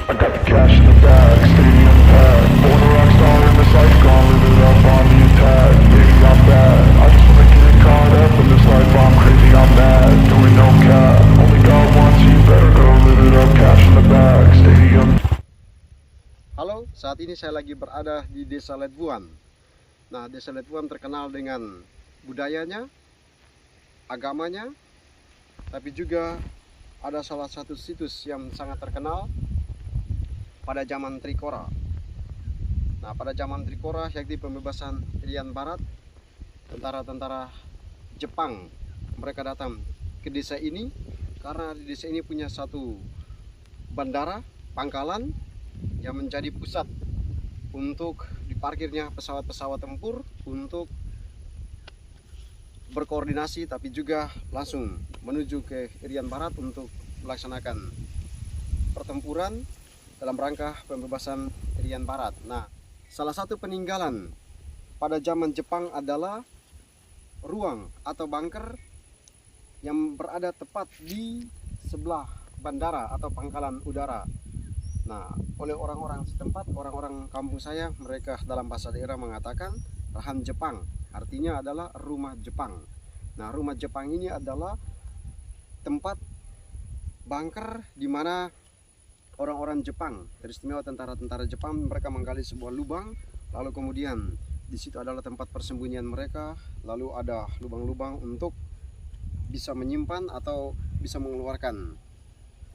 I got the cash in the bag, stadium packed. Born a rock star in this life, gonna live it up on the attack. Baby, I'm bad, I just wanna get caught up in this life. I'm crazy, I'm mad, doing no cap. Only God wants you, better go live it up. Cash in the bag, stadium. Halo, saat ini saya lagi berada di Desa Letbuan. Nah, Desa Letbuan terkenal dengan budayanya, agamanya, tapi juga ada salah satu situs yang sangat terkenal pada zaman Trikora. Nah, pada zaman Trikora, yakni pembebasan Irian Barat, tentara-tentara Jepang mereka datang ke desa ini karena di desa ini punya satu bandara, pangkalan yang menjadi pusat untuk diparkirnya pesawat-pesawat tempur untuk berkoordinasi, tapi juga langsung menuju ke Irian Barat untuk melaksanakan pertempuran dalam rangka pembebasan Irian Barat. Nah, salah satu peninggalan pada zaman Jepang adalah ruang atau bunker yang berada tepat di sebelah bandara atau pangkalan udara. Nah, oleh orang-orang setempat, orang-orang kampung saya, mereka dalam bahasa daerah mengatakan Rahan Jepang, artinya adalah rumah Jepang. Nah, rumah Jepang ini adalah tempat bunker di mana orang-orang Jepang, teristimewa tentara-tentara Jepang, mereka menggali sebuah lubang, lalu kemudian di situ adalah tempat persembunyian mereka, lalu ada lubang-lubang untuk bisa menyimpan atau bisa mengeluarkan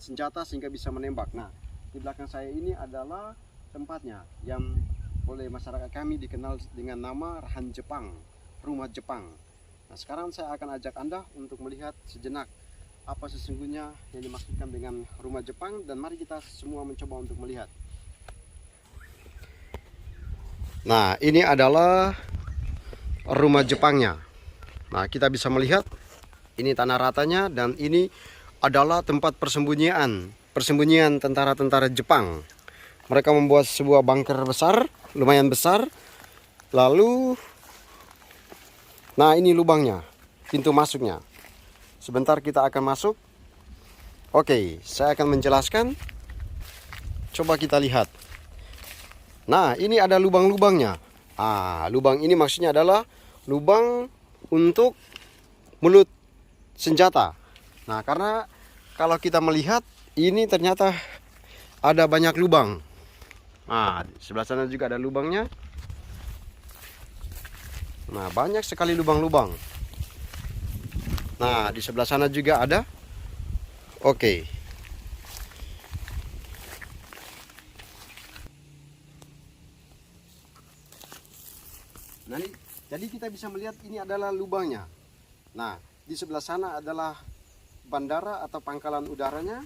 senjata sehingga bisa menembak. Nah, di belakang saya ini adalah tempatnya yang oleh masyarakat kami dikenal dengan nama Rahan Jepang, rumah Jepang. Nah, sekarang saya akan ajak Anda untuk melihat sejenak apa sesungguhnya yang dimaksudkan dengan rumah Jepang, dan mari kita semua mencoba untuk melihat. Nah, ini adalah rumah Jepangnya. Nah, kita bisa melihat ini tanah ratanya, dan ini adalah tempat persembunyian tentara-tentara Jepang. Mereka membuat sebuah bunker besar, lumayan besar. Lalu, nah ini lubangnya, pintu masuknya. Sebentar kita akan masuk. Oke, saya akan menjelaskan. Coba kita lihat. Nah, ini ada lubang-lubangnya. Lubang ini maksudnya adalah lubang untuk mulut senjata. Nah, karena kalau kita melihat ini ternyata ada banyak lubang. Nah, di sebelah sana juga ada lubangnya. Nah, banyak sekali lubang-lubang. Nah, di sebelah sana juga ada. Oke. Nah, jadi kita bisa melihat ini adalah lubangnya. Nah, di sebelah sana adalah bandara atau pangkalan udaranya,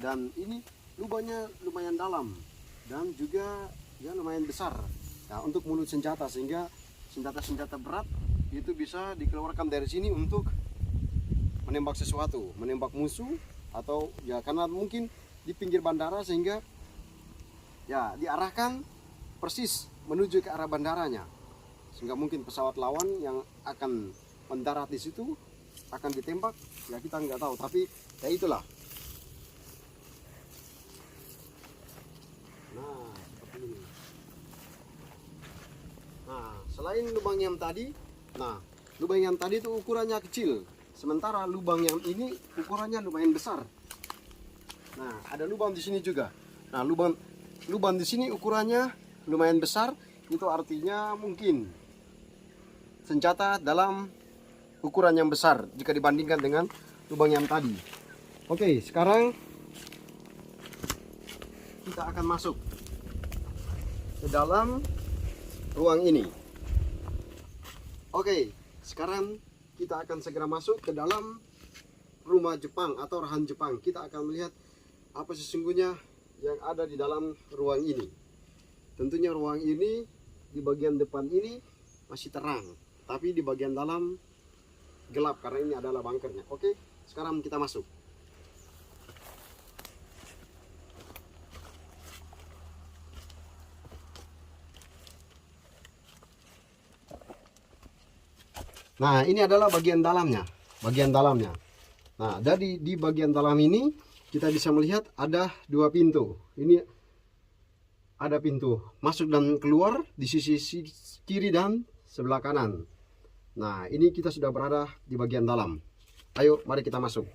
dan ini lubangnya lumayan dalam dan juga ya lumayan besar. Nah, untuk mulut senjata, sehingga senjata-senjata berat itu bisa dikeluarkan dari sini untuk menembak sesuatu, menembak musuh, atau ya karena mungkin di pinggir bandara sehingga ya diarahkan persis menuju ke arah bandaranya, sehingga mungkin pesawat lawan yang akan mendarat di situ akan ditembak, ya kita nggak tahu, tapi ya itulah. Nah, seperti ini. Nah, selain lubang yang tadi, lubang yang tadi itu ukurannya kecil, sementara lubang yang ini ukurannya lumayan besar. Nah, ada lubang di sini juga. Nah, lubang di sini ukurannya lumayan besar, itu artinya mungkin senjata dalam ukuran yang besar jika dibandingkan dengan lubang yang tadi. Oke, sekarang kita akan masuk ke dalam ruang ini. Oke, sekarang kita akan segera masuk ke dalam rumah Jepang atau Rahan Jepang. Kita akan melihat apa sesungguhnya yang ada di dalam ruang ini. Tentunya ruang ini di bagian depan ini masih terang, tapi di bagian dalam gelap karena ini adalah bunkernya. Oke, sekarang kita masuk. Nah, ini adalah bagian dalamnya. Nah, dari di bagian dalam ini kita bisa melihat ada dua pintu. Ini ada pintu masuk dan keluar di sisi kiri dan sebelah kanan. Nah, ini kita sudah berada di bagian dalam. Ayo, mari kita masuk.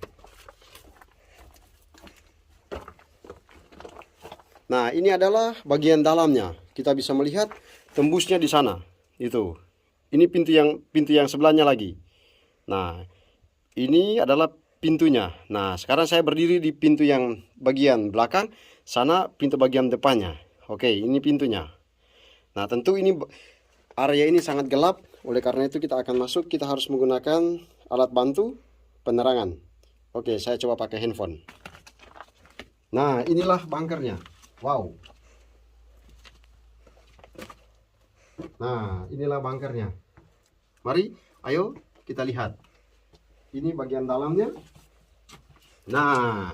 Nah, ini adalah bagian dalamnya. Kita bisa melihat tembusnya di sana. Itu. Ini pintu yang sebelahnya lagi. Nah, ini adalah pintunya. Nah, sekarang saya berdiri di pintu yang bagian belakang. Sana pintu bagian depannya. Oke, ini pintunya. Nah, tentu ini area ini sangat gelap. Oleh karena itu kita akan masuk. Kita harus menggunakan alat bantu penerangan. Oke, saya coba pakai handphone. Nah, inilah bunkernya. Wow. Nah, inilah bunkernya. Mari, ayo kita lihat. Ini bagian dalamnya. Nah,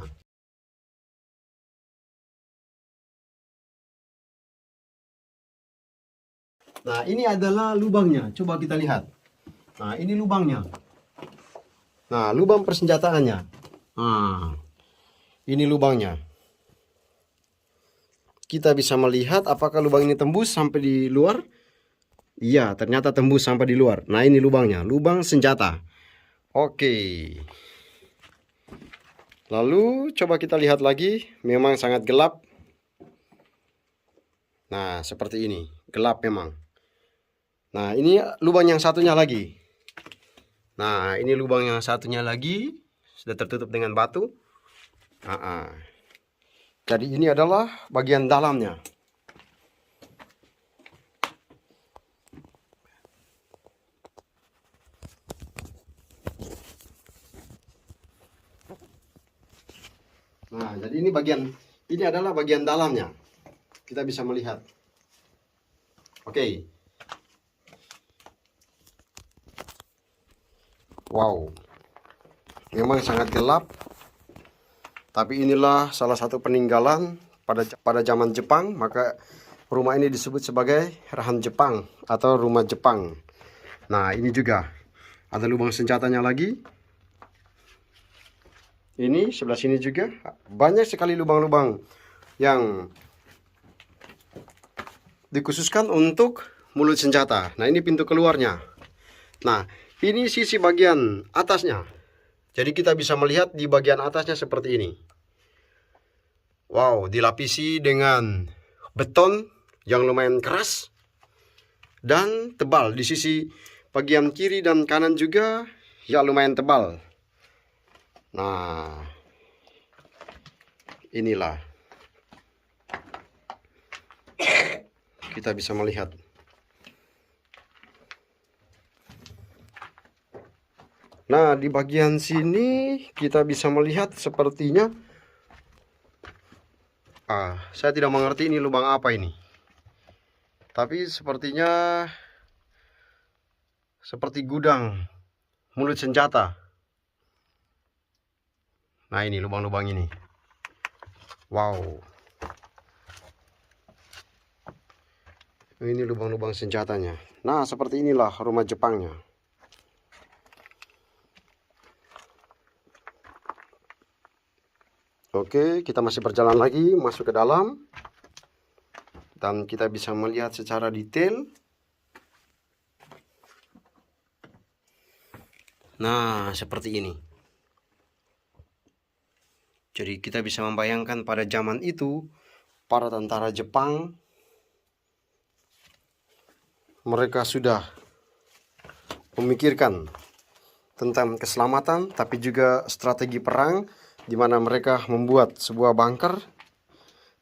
ini adalah lubangnya. Coba kita lihat. Nah, ini lubangnya. Nah, lubang persenjataannya. Nah, ini lubangnya. Kita bisa melihat apakah lubang ini tembus sampai di luar. Iya, ternyata tembus sampai di luar. Nah, ini lubangnya, lubang senjata. Oke. Lalu coba kita lihat lagi. Memang sangat gelap. Nah, seperti ini. Gelap memang. Nah, ini lubang yang satunya lagi. Nah, ini lubang yang satunya lagi. Sudah tertutup dengan batu. Jadi ini adalah bagian dalamnya. Nah, jadi ini adalah bagian dalamnya. Kita bisa melihat. Oke. Wow. Memang sangat gelap. Tapi inilah salah satu peninggalan pada zaman Jepang. Maka rumah ini disebut sebagai Rahan Jepang atau rumah Jepang. Nah, ini juga ada lubang senjatanya lagi. Ini sebelah sini juga banyak sekali lubang-lubang yang dikhususkan untuk mulut senjata. Nah, ini pintu keluarnya. Nah, ini sisi bagian atasnya. Jadi kita bisa melihat di bagian atasnya seperti ini. Wow, dilapisi dengan beton yang lumayan keras dan tebal. Di sisi bagian kiri dan kanan juga ya lumayan tebal. Nah, inilah. Kita bisa melihat. Nah, di bagian sini kita bisa melihat sepertinya saya tidak mengerti ini lubang apa ini. Tapi sepertinya seperti gudang mulut senjata. Nah, ini lubang-lubang ini. Wow. Ini lubang-lubang senjatanya. Nah, seperti inilah rumah Jepangnya. Oke, kita masih berjalan lagi masuk ke dalam. Dan kita bisa melihat secara detail. Nah, seperti ini. Jadi kita bisa membayangkan pada zaman itu para tentara Jepang mereka sudah memikirkan tentang keselamatan tapi juga strategi perang, di mana mereka membuat sebuah bunker,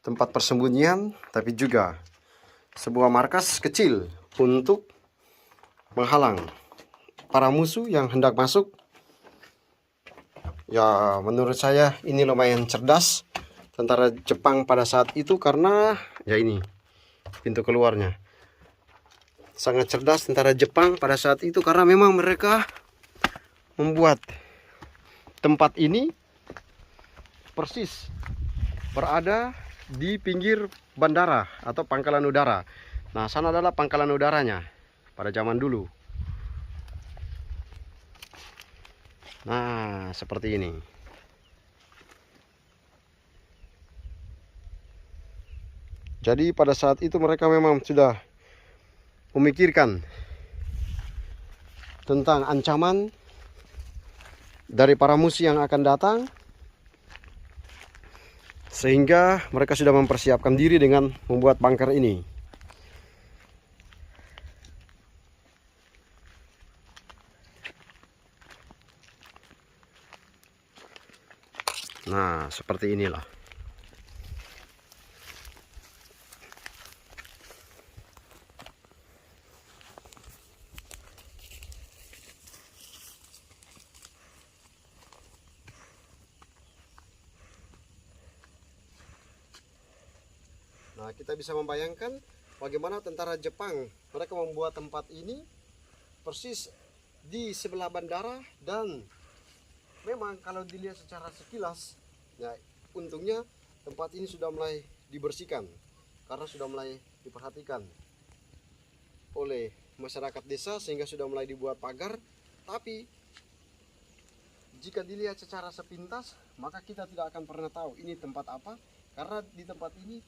tempat persembunyian, tapi juga sebuah markas kecil untuk menghalang para musuh yang hendak masuk. Ya, menurut saya ini lumayan cerdas tentara Jepang pada saat itu, karena ya ini pintu keluarnya. Sangat cerdas tentara Jepang pada saat itu karena memang mereka membuat tempat ini persis berada di pinggir bandara atau pangkalan udara. Nah, sana adalah pangkalan udaranya pada zaman dulu. Nah, seperti ini. Jadi pada saat itu mereka memang sudah memikirkan tentang ancaman dari para musuh yang akan datang, sehingga mereka sudah mempersiapkan diri dengan membuat bunker ini. Nah, seperti inilah. Nah, kita bisa membayangkan bagaimana tentara Jepang mereka membuat tempat ini persis di sebelah bandara, dan memang kalau dilihat secara sekilas, ya untungnya tempat ini sudah mulai dibersihkan karena sudah mulai diperhatikan oleh masyarakat desa sehingga sudah mulai dibuat pagar. Tapi jika dilihat secara sepintas, maka kita tidak akan pernah tahu ini tempat apa, karena di tempat ini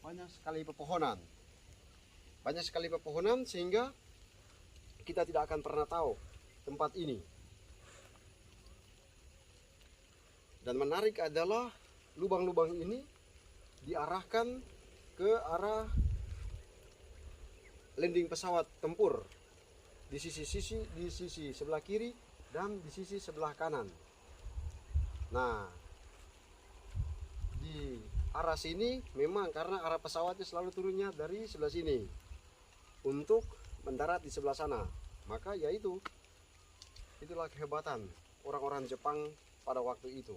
banyak sekali pepohonan sehingga kita tidak akan pernah tahu tempat ini. Dan menarik adalah lubang-lubang ini diarahkan ke arah landing pesawat tempur di sisi sebelah kiri dan di sisi sebelah kanan. Nah, di arah sini memang karena arah pesawatnya selalu turunnya dari sebelah sini untuk mendarat di sebelah sana. Maka yaitu itulah kehebatan orang-orang Jepang pada waktu itu.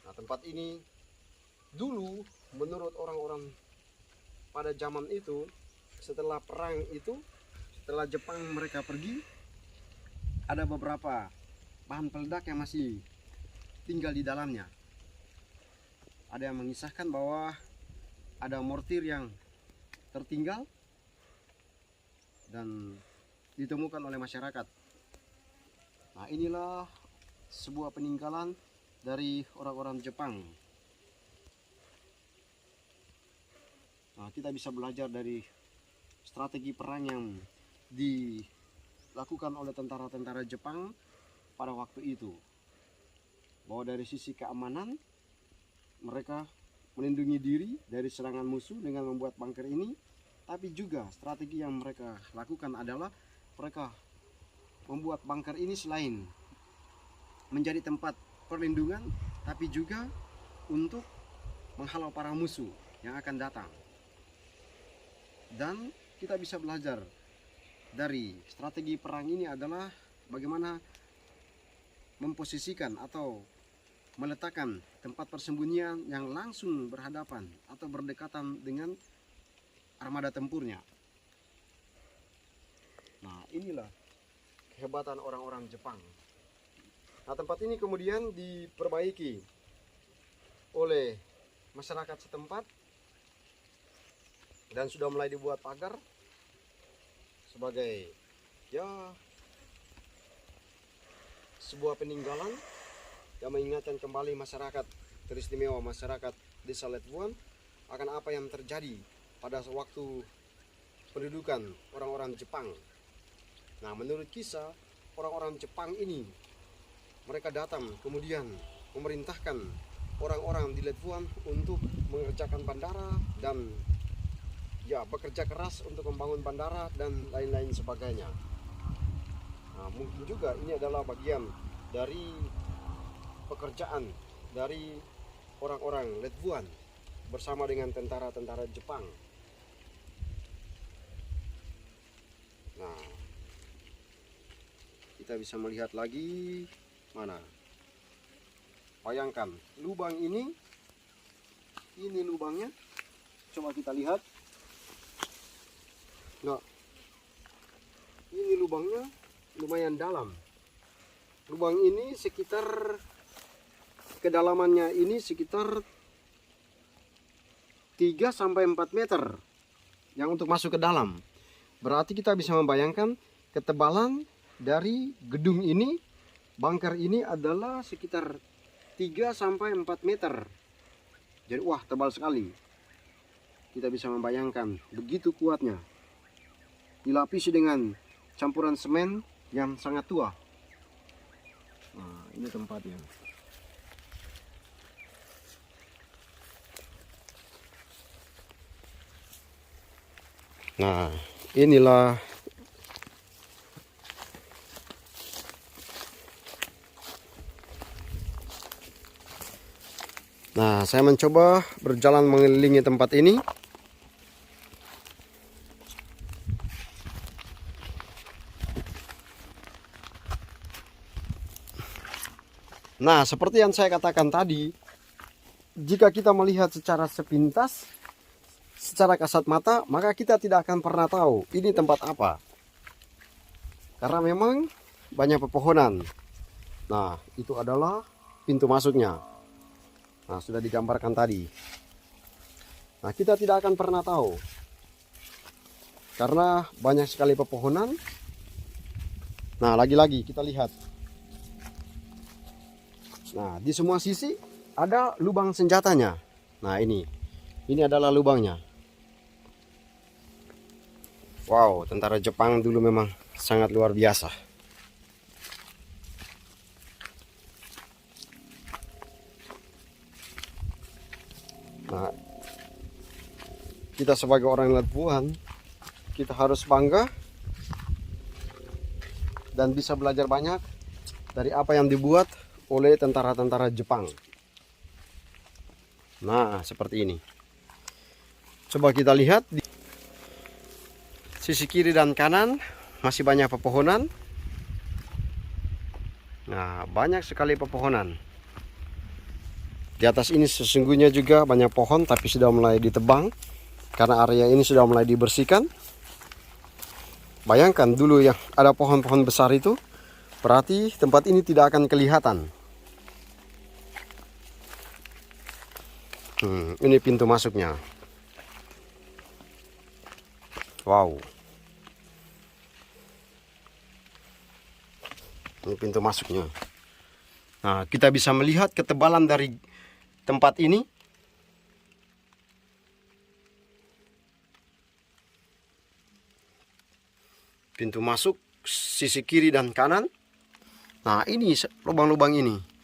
Nah, tempat ini dulu menurut orang-orang pada zaman itu, setelah perang itu, setelah Jepang mereka pergi, ada beberapa bahan peledak yang masih tinggal di dalamnya. Ada yang mengisahkan bahwa ada mortir yang tertinggal dan ditemukan oleh masyarakat. Nah, inilah sebuah peninggalan dari orang-orang Jepang. Nah, kita bisa belajar dari strategi perang yang dilakukan oleh tentara-tentara Jepang pada waktu itu. Bahwa dari sisi keamanan, mereka melindungi diri dari serangan musuh dengan membuat bunker ini. Tapi juga strategi yang mereka lakukan adalah mereka membuat bunker ini selain menjadi tempat perlindungan, tapi juga untuk menghalau para musuh yang akan datang. Dan kita bisa belajar dari strategi perang ini adalah bagaimana memposisikan atau meletakkan tempat persembunyian yang langsung berhadapan atau berdekatan dengan armada tempurnya. Nah, inilah kehebatan orang-orang Jepang. Nah, tempat ini kemudian diperbaiki oleh masyarakat setempat dan sudah mulai dibuat pagar sebagai ya sebuah peninggalan yang mengingatkan kembali masyarakat teristimewa, masyarakat Desa Letbuan akan apa yang terjadi pada waktu pendudukan orang-orang Jepang. Nah, menurut kisah, orang-orang Jepang ini mereka datang kemudian memerintahkan orang-orang di Letbuan untuk mengerjakan bandara dan ya bekerja keras untuk membangun bandara dan lain-lain sebagainya. Nah, mungkin juga ini adalah bagian dari pekerjaan dari orang-orang Letbuan bersama dengan tentara-tentara Jepang. Nah, kita bisa melihat lagi mana? Bayangkan lubang ini lubangnya. Coba kita lihat. Nah, ini lubangnya lumayan dalam. Lubang ini sekitar kedalamannya ini sekitar 3-4 meter yang untuk masuk ke dalam. Berarti kita bisa membayangkan ketebalan dari gedung ini, bunker ini adalah sekitar 3-4 meter. Jadi wah, tebal sekali. kita bisa membayangkan begitu kuatnya. Dilapisi dengan campuran semen yang sangat tua. Nah, ini tempatnya. Nah, inilah saya mencoba berjalan mengelilingi tempat ini. Nah, seperti yang saya katakan tadi, jika kita melihat secara sepintas, secara kasat mata, maka kita tidak akan pernah tahu ini tempat apa. Karena memang banyak pepohonan. Nah, itu adalah pintu masuknya. Nah, sudah digambarkan tadi. Nah, kita tidak akan pernah tahu. Karena banyak sekali pepohonan. Nah, lagi-lagi kita lihat. Nah, di semua sisi ada lubang senjatanya. Nah, ini adalah lubangnya. Wow, tentara Jepang dulu memang sangat luar biasa. Nah, kita sebagai orang Latvuan, kita harus bangga dan bisa belajar banyak dari apa yang dibuat oleh tentara-tentara Jepang. Nah, seperti ini. Coba kita lihat di sisi kiri dan kanan masih banyak pepohonan. Nah, banyak sekali pepohonan. Di atas ini sesungguhnya juga banyak pohon, tapi sudah mulai ditebang karena area ini sudah mulai dibersihkan. Bayangkan dulu yang ada pohon-pohon besar itu, berarti tempat ini tidak akan kelihatan. Ini pintu masuknya. Wow. Ini pintu masuknya. Nah, kita bisa melihat ketebalan dari tempat ini. Pintu masuk sisi kiri dan kanan. Nah, ini lubang-lubang ini.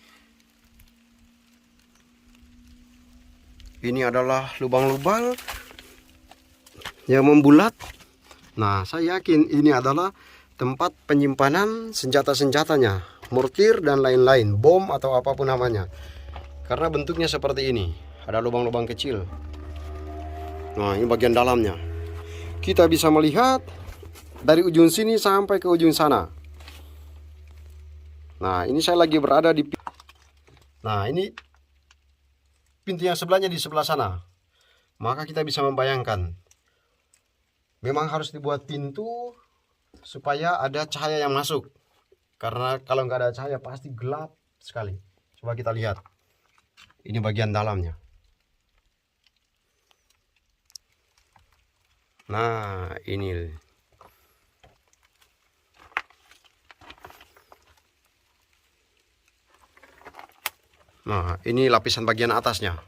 Ini adalah lubang-lubang yang membulat. Nah, saya yakin ini adalah tempat penyimpanan senjata-senjatanya, mortir dan lain-lain, bom atau apapun namanya. Karena bentuknya seperti ini, ada lubang-lubang kecil. Nah, ini bagian dalamnya. Kita bisa melihat dari ujung sini sampai ke ujung sana. Nah, ini saya lagi berada di... Nah, ini pintu yang sebelahnya di sebelah sana. Maka kita bisa membayangkan, memang harus dibuat pintu supaya ada cahaya yang masuk. Karena kalau nggak ada cahaya pasti gelap sekali. Coba kita lihat. Ini bagian dalamnya. Nah, ini. Nah, ini lapisan bagian atasnya.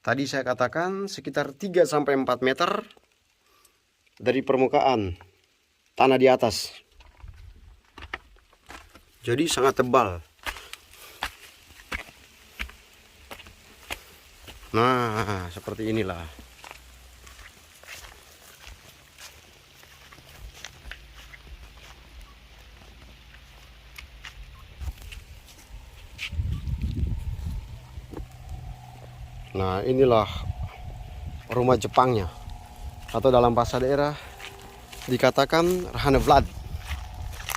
Tadi saya katakan sekitar 3-4 meter dari permukaan tanah di atas. Jadi sangat tebal. Nah, seperti inilah. Nah, inilah rumah Jepangnya, atau dalam bahasa daerah dikatakan Rahan Vlad,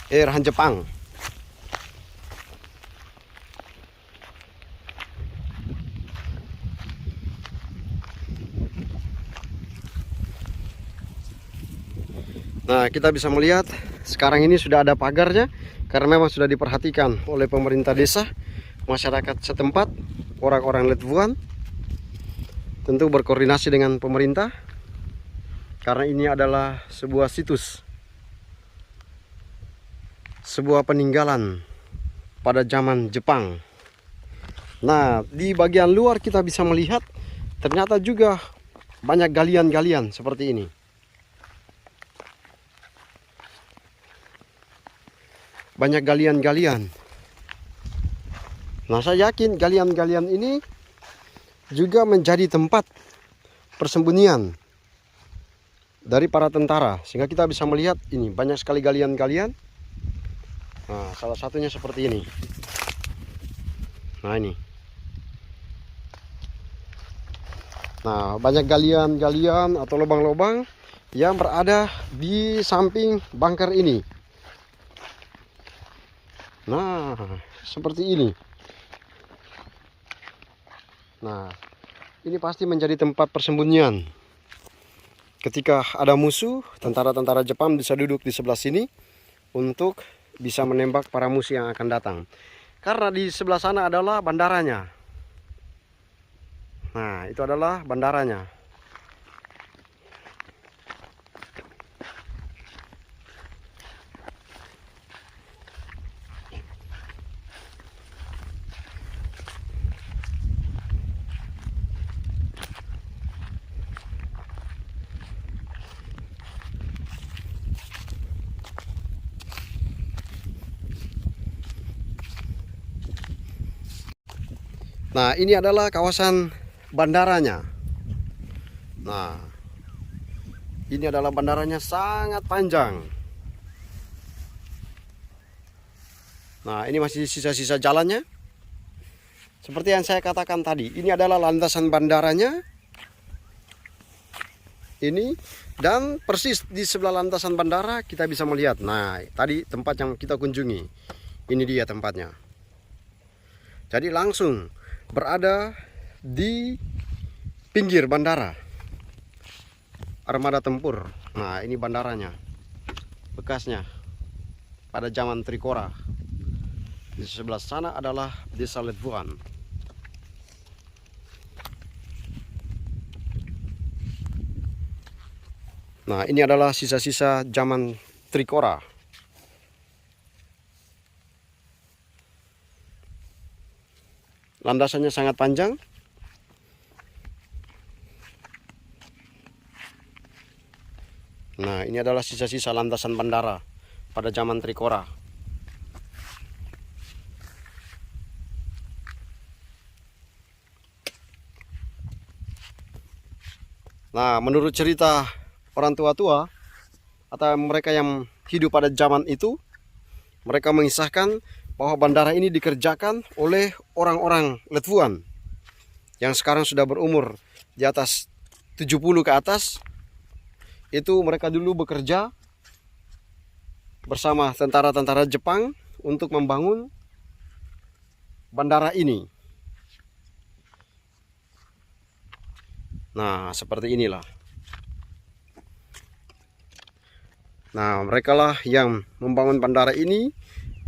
Rahan Jepang. Nah, kita bisa melihat sekarang ini sudah ada pagarnya karena memang sudah diperhatikan oleh pemerintah desa, masyarakat setempat, orang-orang Latvuan. Tentu berkoordinasi dengan pemerintah karena ini adalah sebuah situs, sebuah peninggalan pada zaman Jepang. Nah, di bagian luar kita bisa melihat ternyata juga banyak galian-galian seperti ini. Banyak galian-galian. Nah, saya yakin galian-galian ini juga menjadi tempat persembunyian dari para tentara, sehingga kita bisa melihat ini banyak sekali galian-galian. Nah, salah satunya seperti ini. Nah, ini. Nah, banyak galian-galian atau lubang-lubang yang berada di samping bunker ini. Nah, seperti ini. Nah, ini pasti menjadi tempat persembunyian. Ketika ada musuh, tentara-tentara Jepang bisa duduk di sebelah sini untuk bisa menembak para musuh yang akan datang. Karena di sebelah sana adalah bandaranya. Nah, itu adalah bandaranya. Nah, ini adalah kawasan bandaranya. Nah, ini adalah bandaranya sangat panjang. Nah, ini masih sisa-sisa jalannya. Seperti yang saya katakan tadi, ini adalah landasan bandaranya. Ini, dan persis di sebelah landasan bandara kita bisa melihat. Nah, tadi tempat yang kita kunjungi. Ini dia tempatnya. Jadi langsung berada di pinggir bandara armada tempur. Nah, ini bandaranya, bekasnya pada zaman Trikora. Di sebelah sana adalah desa Letvuan. Nah, ini adalah sisa-sisa zaman Trikora. Landasannya sangat panjang. Nah, ini adalah sisa-sisa landasan bandara pada zaman Trikora. Nah, menurut cerita orang tua-tua atau mereka yang hidup pada zaman itu, mereka mengisahkan bahwa bandara ini dikerjakan oleh orang-orang Letvuan yang sekarang sudah berumur di atas 70 ke atas. Itu mereka dulu bekerja bersama tentara-tentara Jepang untuk membangun bandara ini. Nah, seperti inilah. Nah, mereka lah yang membangun bandara ini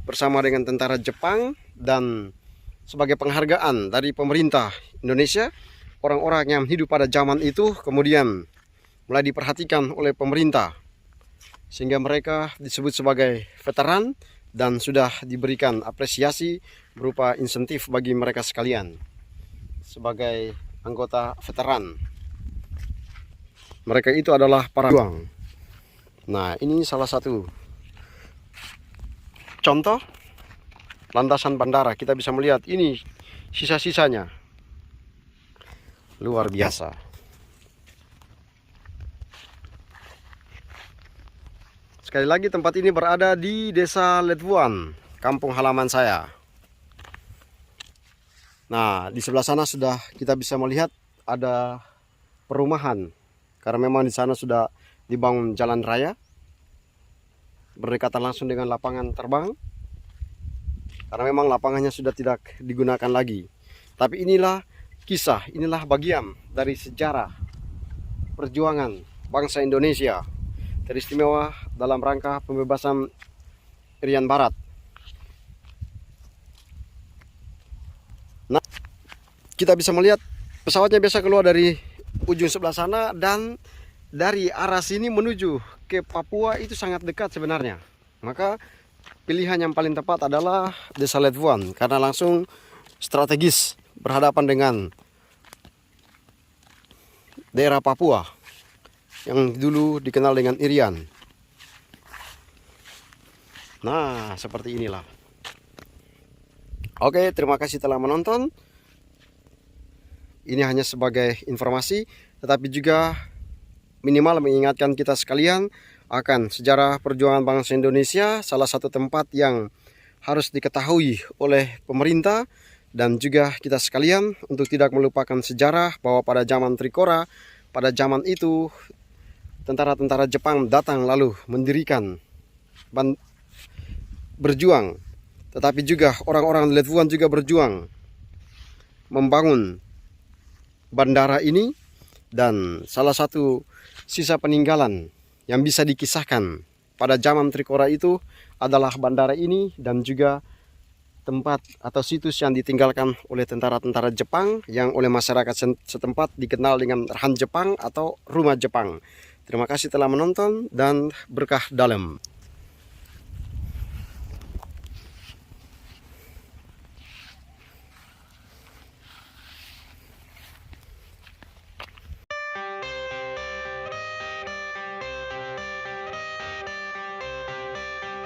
bersama dengan tentara Jepang, dan sebagai penghargaan dari pemerintah Indonesia, orang-orang yang hidup pada zaman itu kemudian mulai diperhatikan oleh pemerintah, sehingga mereka disebut sebagai veteran dan sudah diberikan apresiasi berupa insentif bagi mereka sekalian sebagai anggota veteran. Mereka itu adalah para pejuang. Nah, ini salah satu contoh landasan bandara. Kita bisa melihat ini sisa-sisanya. Luar biasa. Sekali lagi, tempat ini berada di desa Letvuan, kampung halaman saya. Nah, di sebelah sana sudah kita bisa melihat ada perumahan, karena memang di sana sudah dibangun jalan raya berdekatan langsung dengan lapangan terbang, karena memang lapangannya sudah tidak digunakan lagi. Tapi inilah kisah, inilah bagian dari sejarah perjuangan bangsa Indonesia, teristimewa dalam rangka pembebasan Irian Barat. Nah, kita bisa melihat pesawatnya biasa keluar dari ujung sebelah sana, dan dari arah sini menuju ke Papua itu sangat dekat sebenarnya. Maka pilihan yang paling tepat adalah desa Letvuan, karena langsung strategis berhadapan dengan daerah Papua yang dulu dikenal dengan Irian. Nah, seperti inilah. Oke, terima kasih telah menonton. Ini hanya sebagai informasi, tetapi juga minimal mengingatkan kita sekalian akan sejarah perjuangan bangsa Indonesia, salah satu tempat yang harus diketahui oleh pemerintah dan juga kita sekalian untuk tidak melupakan sejarah bahwa pada zaman Trikora, pada zaman itu tentara-tentara Jepang datang lalu mendirikan berjuang, tetapi juga orang-orang Letuan juga berjuang membangun bandara ini, dan salah satu sisa peninggalan yang bisa dikisahkan pada zaman Trikora itu adalah bandara ini dan juga tempat atau situs yang ditinggalkan oleh tentara-tentara Jepang yang oleh masyarakat setempat dikenal dengan Han Jepang atau Rumah Jepang. Terima kasih telah menonton dan berkah dalam.